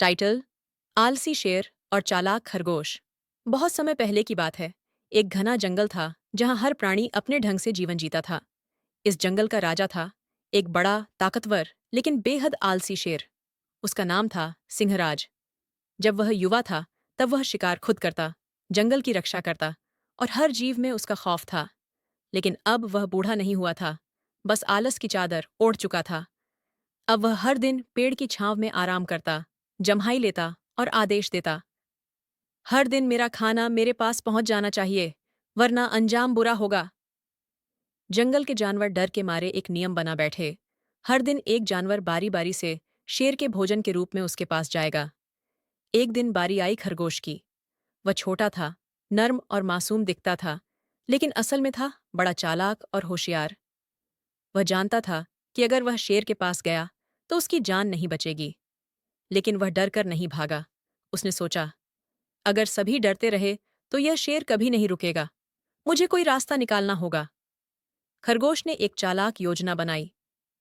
Title: आलसी शेर और चालाक खरगोश। बहुत समय पहले की बात है। एक घना जंगल था जहां हर प्राणी अपने ढंग से जीवन जीता था। इस जंगल का राजा था एक बड़ा, ताकतवर लेकिन बेहद आलसी शेर। उसका नाम था सिंहराज। जब वह युवा था तब वह शिकार खुद करता, जंगल की रक्षा करता और हर जीव में उसका खौफ था। लेकिन अब वह बूढ़ा नहीं हुआ था, बस आलस की चादर ओढ़ चुका था। अब वह हर दिन पेड़ की छांव में आराम करता, जम्हाई लेता और आदेश देता: हर दिन मेरा खाना मेरे पास पहुंच जाना चाहिए, वरना अंजाम बुरा होगा। जंगल के जानवर डर के मारे एक नियम बना बैठे: हर दिन एक जानवर बारी बारी से शेर के भोजन के रूप में उसके पास जाएगा। एक दिन बारी आई खरगोश की। वह छोटा था, नर्म और मासूम दिखता था, लेकिन असल में था बड़ा चालाक और होशियार। वह जानता था कि अगर वह शेर के पास गया तो उसकी जान नहीं बचेगी। लेकिन वह डर कर नहीं भागा। उसने सोचा, अगर सभी डरते रहे तो यह शेर कभी नहीं रुकेगा। मुझे कोई रास्ता निकालना होगा। खरगोश ने एक चालाक योजना बनाई।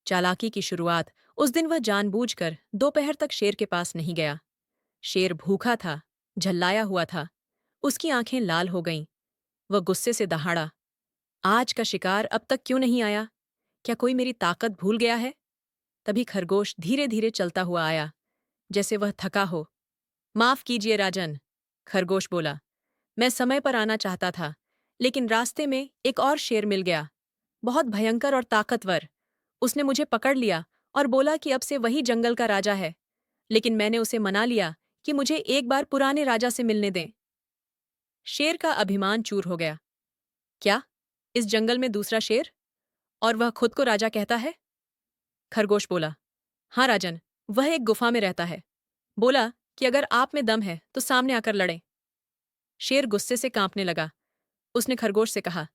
चालाकी की शुरुआत उस दिन वह जानबूझकर दोपहर तक शेर के पास नहीं गया। शेर भूखा था, झल्लाया हुआ था। उसकी आंखें लाल हो गईं। वह गुस्से से दहाड़ा, आज का शिकार अब तक क्यों नहीं आया? क्या कोई मेरी ताकत भूल गया है? तभी खरगोश धीरे धीरे चलता हुआ आया, जैसे वह थका हो। माफ कीजिए राजन, खरगोश बोला। मैं समय पर आना चाहता था, लेकिन रास्ते में एक और शेर मिल गया, बहुत भयंकर और ताकतवर। उसने मुझे पकड़ लिया और बोला कि अब से वही जंगल का राजा है। लेकिन मैंने उसे मना लिया कि मुझे एक बार पुराने राजा से मिलने दें। शेर का अभिमान चूर हो गया। क्या? इस जंगल में दूसरा शेर? और वह खुद को राजा कहता है? खरगोश बोला, हाँ राजन, वह एक गुफा में रहता है। बोला कि अगर आप में दम है तो सामने आकर लड़ें। शेर गुस्से से कांपने लगा। उसने खरगोश से कहा,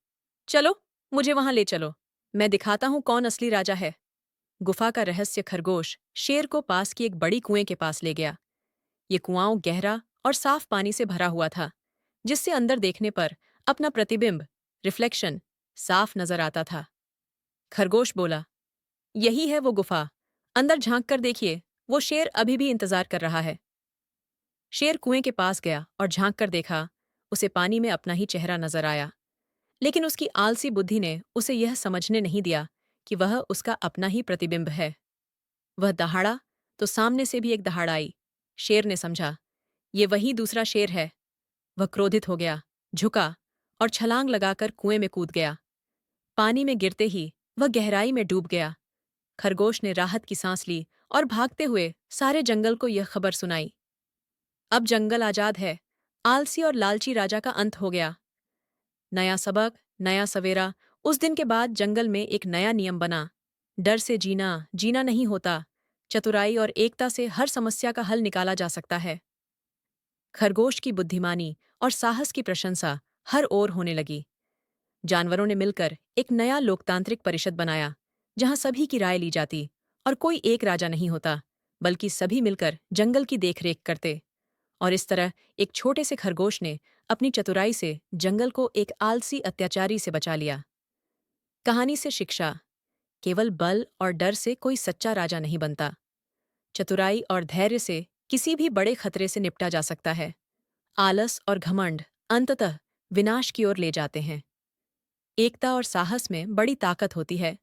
चलो, मुझे वहां ले चलो। मैं दिखाता हूं कौन असली राजा है। गुफा का रहस्य खरगोश शेर को पास की एक बड़ी कुएं के पास ले गया। ये कुआं गहरा और साफ पानी से भरा हुआ था, जिससे अंदर देखने पर अपना प्रतिबिंब, रिफ्लेक्शन, साफ नजर आता था। खरगोश बोला, यही है वो गुफा। अंदर झांक कर देखिए, वो शेर अभी भी इंतजार कर रहा है। शेर कुएं के पास गया और झांक कर देखा। उसे पानी में अपना ही चेहरा नजर आया। लेकिन उसकी आलसी बुद्धि ने उसे यह समझने नहीं दिया कि वह उसका अपना ही प्रतिबिंब है। वह दहाड़ा तो सामने से भी एक दहाड़ आई। शेर ने समझा, ये वही दूसरा शेर है। वह क्रोधित हो गया, झुका और छलांग लगाकर कुएं में कूद गया। पानी में गिरते ही वह गहराई में डूब गया। खरगोश ने राहत की सांस ली और भागते हुए सारे जंगल को यह खबर सुनाई। अब जंगल आजाद है। आलसी और लालची राजा का अंत हो गया। नया सबक, नया सवेरा। उस दिन के बाद जंगल में एक नया नियम बना: डर से जीना जीना नहीं होता। चतुराई और एकता से हर समस्या का हल निकाला जा सकता है। खरगोश की बुद्धिमानी और साहस की प्रशंसा हर ओर होने लगी। जानवरों ने मिलकर एक नया लोकतांत्रिक परिषद बनाया, जहां सभी की राय ली जाती और कोई एक राजा नहीं होता, बल्कि सभी मिलकर जंगल की देखरेख करते। और इस तरह एक छोटे से खरगोश ने अपनी चतुराई से जंगल को एक आलसी अत्याचारी से बचा लिया। कहानी से शिक्षा: केवल बल और डर से कोई सच्चा राजा नहीं बनता। चतुराई और धैर्य से किसी भी बड़े खतरे से निपटा जा सकता है। आलस और घमंड अंततः विनाश की ओर ले जाते हैं। एकता और साहस में बड़ी ताकत होती है।